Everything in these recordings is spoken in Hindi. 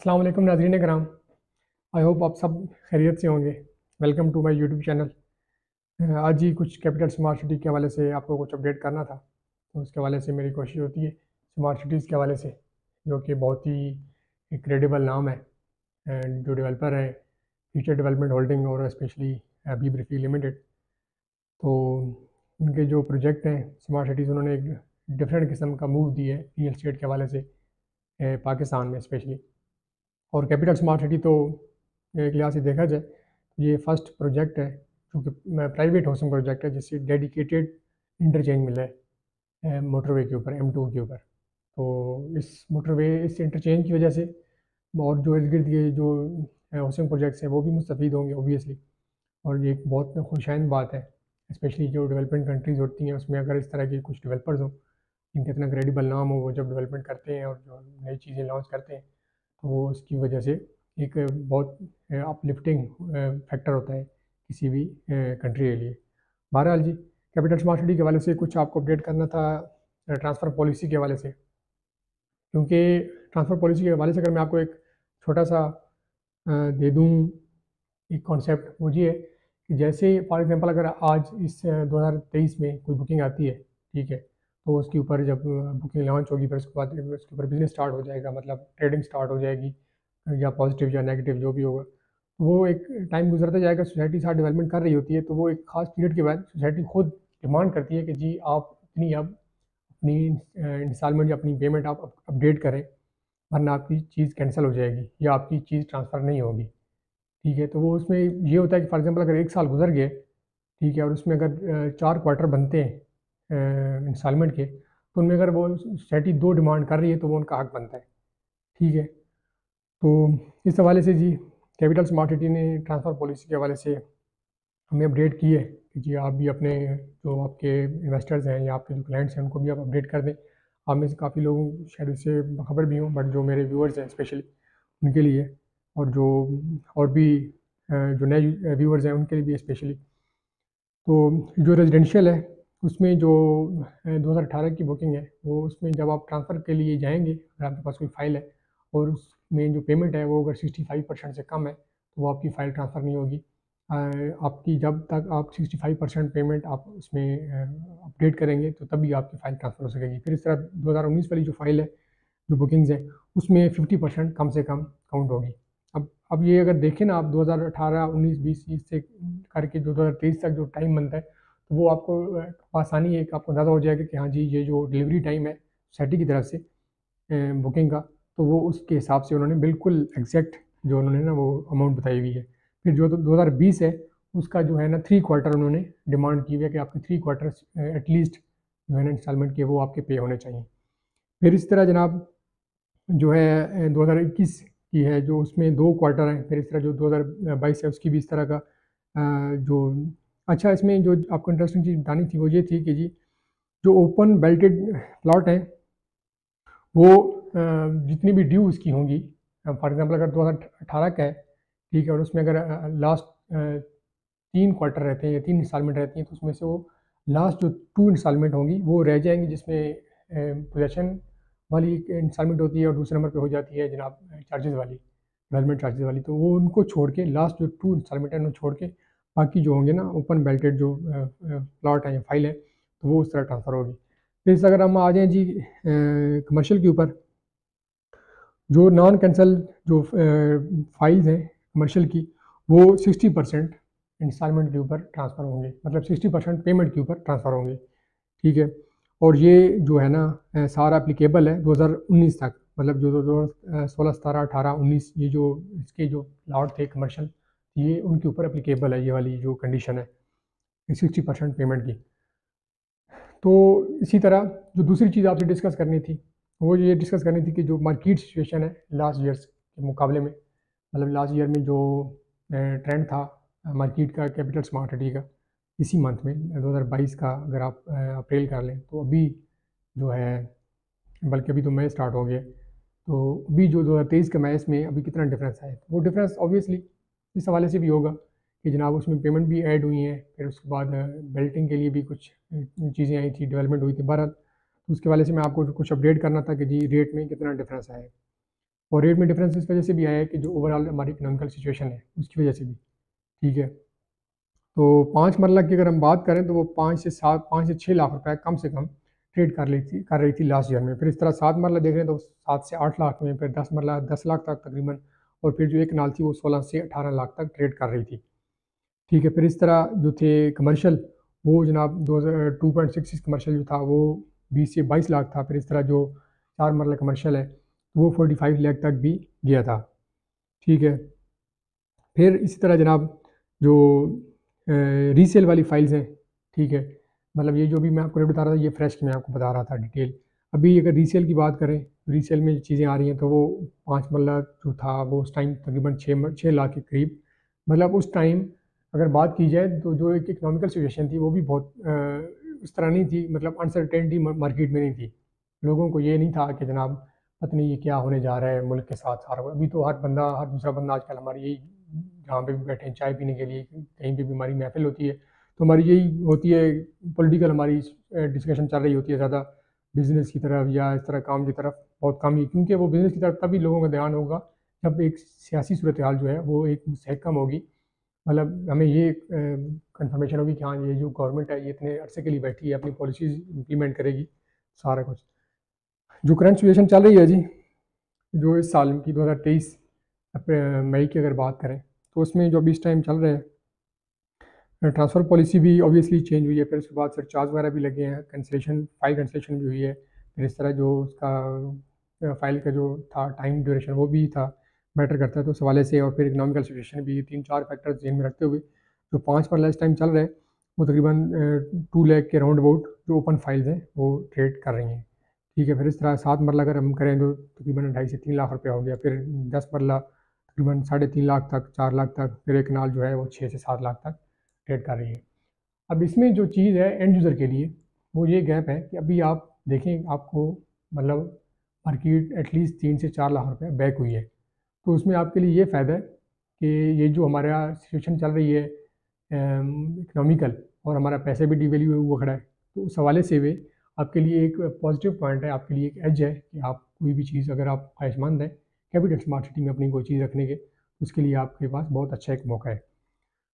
अस्सलाम वालेकुम नाज़रीन कराम। आई होप आप सब खैरियत से होंगे। Welcome to my YouTube channel. आज ही कुछ कैपिटल स्मार्ट सिटी के हवाले से आपको कुछ अपडेट करना था, तो उसके हवाले से मेरी कोशिश होती है स्मार्ट सिटीज़ के हवाले से, जो कि बहुत ही क्रेडिबल नाम है एंड जो डेवलपर है फ्यूचर डेवलपमेंट होल्डिंग और स्पेशली बी ब्रीफी लिमिटेड। तो उनके जो प्रोजेक्ट हैं स्मार्ट सिटीज़, उन्होंने एक डिफरेंट किस्म का मूव दिया है रियल स्टेट के हवाले से पाकिस्तान में स्पेशली। और कैपिटल स्मार्ट सिटी तो एक लिहाज से देखा जाए ये फर्स्ट प्रोजेक्ट है जो कि प्राइवेट हाउसिंग प्रोजेक्ट है जिससे डेडिकेटेड इंटरचेंज मिला है मोटरवे के ऊपर, M2 के ऊपर। तो इस मोटरवे, इस इंटरचेंज की वजह से और जो इर्द गिर्द के जो हाउसिंग प्रोजेक्ट्स हैं वो भी मुस्तफ़ीद होंगे ओबियसली। और ये एक बहुत खुशैन बात है, स्पेशली जो डेवलपमेंट कंट्रीज़ होती हैं उसमें अगर इस तरह के कुछ डेवलपर्स हों जिनका इतना क्रेडिबल नाम हो, वो जब डेवलपमेंट करते हैं और जो नई चीज़ें लॉन्च करते हैं तो वो उसकी वजह से एक बहुत अपलिफ्टिंग फैक्टर होता है किसी भी कंट्री के लिए। बहरहाल जी, कैपिटल स्मार्ट सिटी के हवाले से कुछ आपको अपडेट करना था ट्रांसफ़र पॉलिसी के हवाले से, क्योंकि ट्रांसफ़र पॉलिसी के हवाले से अगर मैं आपको एक छोटा सा दे दूँ एक कॉन्सेप्ट, वो ये है कि जैसे फॉर एग्जांपल अगर आज इस 2023 में कोई बुकिंग आती है, ठीक है, तो उसके ऊपर जब बुकिंग लॉन्च होगी फिर उसके बाद उसके ऊपर बिजनेस स्टार्ट हो जाएगा, मतलब ट्रेडिंग स्टार्ट हो जाएगी, या पॉजिटिव या नेगेटिव जो भी होगा। वो एक टाइम गुजरता जाएगा, सोसाइटी साथ डेवलपमेंट कर रही होती है, तो वो एक खास पीरियड के बाद सोसाइटी खुद डिमांड करती है कि जी आप इतनी अब अपनी इंस्टॉलमेंट या अपनी पेमेंट आप अपडेट करें, वरना आपकी चीज़ कैंसिल हो जाएगी या आपकी चीज़ ट्रांसफ़र नहीं होगी। ठीक है, तो वो उसमें ये होता है कि फॉर एग्जांपल अगर 1 साल गुज़र गए, ठीक है, और उसमें अगर 4 क्वार्टर बनते हैं इंस्टॉलमेंट के, तो उनमें अगर वो सोसाइटी 2 डिमांड कर रही है तो वो उनका हक बनता है। ठीक है, तो इस हवाले से जी कैपिटल स्मार्ट सिटी ने ट्रांसफ़र पॉलिसी के हवाले से हमें अपडेट की है कि जी आप भी अपने जो आपके इन्वेस्टर्स हैं या आपके जो क्लाइंट्स हैं उनको भी आप अपडेट कर दें। आप में से काफ़ी लोग शायद इससे खबर भी हों, बट जो मेरे व्यूअर्स हैं स्पेशली उनके लिए, और जो और भी जो नए व्यूअर्स हैं उनके लिए भी स्पेशली। तो जो रेजिडेंशियल है उसमें जो 2018 की बुकिंग है, वो उसमें जब आप ट्रांसफ़र के लिए जाएंगे, अगर आपके पास कोई फ़ाइल है और उसमें जो पेमेंट है वो अगर 65% से कम है तो वो आपकी फ़ाइल ट्रांसफ़र नहीं होगी। आपकी जब तक आप 65% पेमेंट आप उसमें अपडेट करेंगे तो तभी आपकी फ़ाइल ट्रांसफ़र हो सकेगी। फिर इस तरह 2019 वाली जो फ़ाइल है, जो बुकिंग्स है, उसमें 50% कम से कम काउंट होगी। अब ये अगर देखें ना आप 2018, 19, 20 से करके जो 2023 तक जो टाइम बनता है, तो वो आपको आसानी एक आपको अंदाज़ा हो जाएगा कि हाँ जी ये जो डिलीवरी टाइम है सोसाइटी की तरफ से बुकिंग का, तो वो उसके हिसाब से उन्होंने बिल्कुल एग्जैक्ट जो उन्होंने ना वो अमाउंट बताई हुई है। फिर जो 2020 है उसका जो है ना 3 क्वार्टर उन्होंने डिमांड की हुई है कि आपके 3 क्वार्टर एटलीस्ट जो है ना इंस्टॉलमेंट के वो आपके पे होने चाहिए। फिर इस तरह जनाब जो है 2021 की है जो उसमें 2 क्वार्टर हैं। फिर इस तरह जो 2022 है उसकी भी इस तरह का जो अच्छा, इसमें जो आपको इंटरेस्टिंग चीज़ बतानी थी वो ये थी कि जी जो ओपन बेल्टेड प्लॉट हैं वो जितनी भी ड्यू उसकी होंगी, फॉर एग्जांपल अगर 2018 का है, ठीक है, और उसमें अगर लास्ट 3 क्वार्टर रहते हैं या 3 इंस्टॉलमेंट रहती हैं, तो उसमें से वो लास्ट जो 2 इंस्टॉलमेंट होंगी वो रह जाएंगी, जिसमें पोजेसन वाली इंस्टॉलमेंट होती है और दूसरे नंबर पे हो जाती है जनाब चार्जेस वाली, डेवलपमेंट चार्जेस वाली। तो वो उनको छोड़ के लास्ट जो 2 इंस्टॉलमेंट है उनको छोड़ के बाकी जो होंगे ना ओपन बेल्टेड जो प्लॉट है या फाइल है, तो वो उस तरह ट्रांसफ़र होगी। फिर अगर हम आ जाएँ जी कमर्शियल के ऊपर, जो नॉन कैंसल जो फाइल्स हैं कमर्शियल की, वो 60% इंस्टॉलमेंट के ऊपर ट्रांसफ़र होंगे, मतलब 60% पेमेंट के ऊपर ट्रांसफ़र होंगे। ठीक है, और ये जो है ना सारा एप्लीकेबल है 2019 तक, मतलब जो 2016, 17, 18, 19 ये जो इसके जो लॉट थे कमर्शियल, ये उनके ऊपर एप्लीकेबल है ये वाली जो कंडीशन है 60% पेमेंट की। तो इसी तरह जो दूसरी चीज़ आपसे डिस्कस करनी थी वो ये डिस्कस करनी थी कि जो मार्केट सिचुएशन है लास्ट ईयर्स के मुकाबले में, मतलब लास्ट ईयर में जो ट्रेंड था मार्केट का कैपिटल स्मार्ट सिटी का इसी मंथ में 2022 का, अगर आप अप्रैल कर लें तो अभी जो है, बल्कि अभी तो मई स्टार्ट हो गया, तो अभी जो 2023 के मई में अभी कितना डिफरेंस है, वो डिफरेंस ऑब्वियसली इस हवाले से भी होगा कि जनाब उसमें पेमेंट भी ऐड हुई हैं, फिर उसके बाद बेल्टिंग के लिए भी कुछ चीज़ें आई थी, डेवलपमेंट हुई थी। बहरहाल तो उसके वाले से मैं आपको कुछ अपडेट करना था कि जी रेट में कितना डिफरेंस है। और रेट में डिफरेंस इस वजह से भी आया है कि जो ओवरऑल हमारी इकोनॉमिकल सिचुएशन है उसकी वजह से भी, ठीक है। तो 5 मरला की अगर हम बात करें तो वो 5 से 6 लाख रुपए कम से कम ट्रेड कर रही थी लास्ट ईयर में। फिर इस तरह 7 मरला देख रहे हैं तो 7 से 8 लाख में, फिर 10 मरला 10 लाख तक तकरीबन, और फिर जो एक कनाल थी वो 16 से 18 लाख तक ट्रेड कर रही थी, ठीक है। फिर इस तरह जो थे कमर्शियल, वो जनाब 2.66 कमर्शियल जो था वो 20 से 22 लाख था। फिर इस तरह जो 4 मरला कमर्शियल है वो 45 लाख तक भी गया था, ठीक है। फिर इसी तरह जनाब जो रीसेल वाली फाइल्स हैं, ठीक है, मतलब ये जो भी मैं आपको रेट बता रहा था ये फ्रेश की मैं आपको बता रहा था डिटेल। अभी अगर रीसेल की बात करें, रीसेल में चीज़ें आ रही हैं तो वो 5 मरला जो था वो उस टाइम तकरीबन 6 लाख के करीब, मतलब उस टाइम अगर बात की जाए तो जो एक इकोनॉमिकल सिचुएशन थी वो भी बहुत उस तरह नहीं थी, मतलब अनसर्टेनिटी मार्केट में नहीं थी। लोगों को ये नहीं था कि जनाब पता नहीं ये क्या होने जा रहा है मुल्क के साथ सारा। अभी तो हर दूसरा बंदा आजकल हमारी यही, जहाँ पे भी बैठे हैं चाय पीने के लिए, कहीं पे भी हमारी महफिल होती है तो हमारी यही होती है, पॉलिटिकल हमारी डिस्कशन चल रही होती है ज़्यादा। बिज़नेस की तरफ या इस तरह काम की तरफ बहुत कम ही, क्योंकि वो बिज़नेस की तरफ तभी लोगों का ध्यान होगा जब एक सियासी सूरत हाल जो है वो एक मुस्तहकम होगी। मतलब हमें ये कंफर्मेशन होगी कि हाँ ये जो गवर्नमेंट है ये इतने अरसे के लिए बैठी है, अपनी पॉलिसीज़ इम्प्लीमेंट करेगी सारा कुछ। जो करंट सिचुएशन चल रही है जी, जो इस साल की 2023 मई की अगर बात करें तो उसमें जो अभी इस टाइम चल रहा है, ट्रांसफ़र पॉलिसी भी ऑब्वियसली चेंज हुई है। फिर उसके बाद सरचार्ज वगैरह भी लगे हैं, फाइल कैंसिलेशन भी हुई है। फिर इस तरह जो उसका फाइल का जो था टाइम ड्यूरेशन वो भी था, मैटर करता है तो उस हवाले से। और फिर इकोनॉमिकल सिचुएशन भी, 3-4 फैक्टर्स ध्यान में रखते हुए जो 5 मरला इस टाइम चल रहा है वो तकरीबन 2 लाख के राउंड अबाउट जो ओपन फाइल्स हैं वो ट्रेड कर रही हैं, ठीक है। फिर इस तरह 7 मरला अगर हम करें तो तकरीबन 2.5 से 3 लाख रुपया हो गया। फिर 10 मरला तकरीबन 3.5 लाख तक, 4 लाख तक। फिर एक कनाल जो है वो 6 से 7 लाख तक ट्रेड कर रही है। अब इसमें जो चीज़ है एंड यूज़र के लिए वो ये गैप है कि अभी आप देखें आपको, मतलब मार्केट एटलीस्ट 3 से 4 लाख रुपए बैक हुई है, तो उसमें आपके लिए ये फ़ायदा है कि ये जो हमारा सिचुएशन चल रही है इकोनॉमिकल, और हमारा पैसे भी डिवैल्यू हुआ खड़ा है, तो उस हवाले से वे आपके लिए एक पॉजिटिव पॉइंट है, आपके लिए एक एज है कि आप कोई भी चीज़ अगर आप ख्वाहिशमंद हैं कैपिटल स्मार्ट सिटी में अपनी कोई चीज़ रखने के, उसके लिए आपके पास बहुत अच्छा एक मौका है।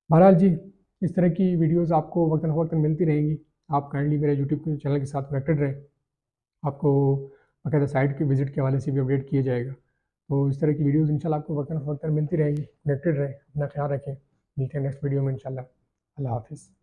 बहरहाल जी, इस तरह की वीडियोस आपको वक्तन फ़वक्तन मिलती रहेंगी। आप काइंडली मेरे यूट्यूब के चैनल के साथ कनेक्टेड रहें। आपको बाकायदा साइट के विज़िट के हवाले से भी अपडेट किया जाएगा। तो इस तरह की वीडियोस इंशाल्लाह आपको वक्तन फ़वक्तन मिलती रहेंगी। कनेक्टेड रहें, अपना ख्याल रखें। मिलते हैं नेक्स्ट वीडियो में इंशाल्लाह। अल्लाह हाफ़िज़।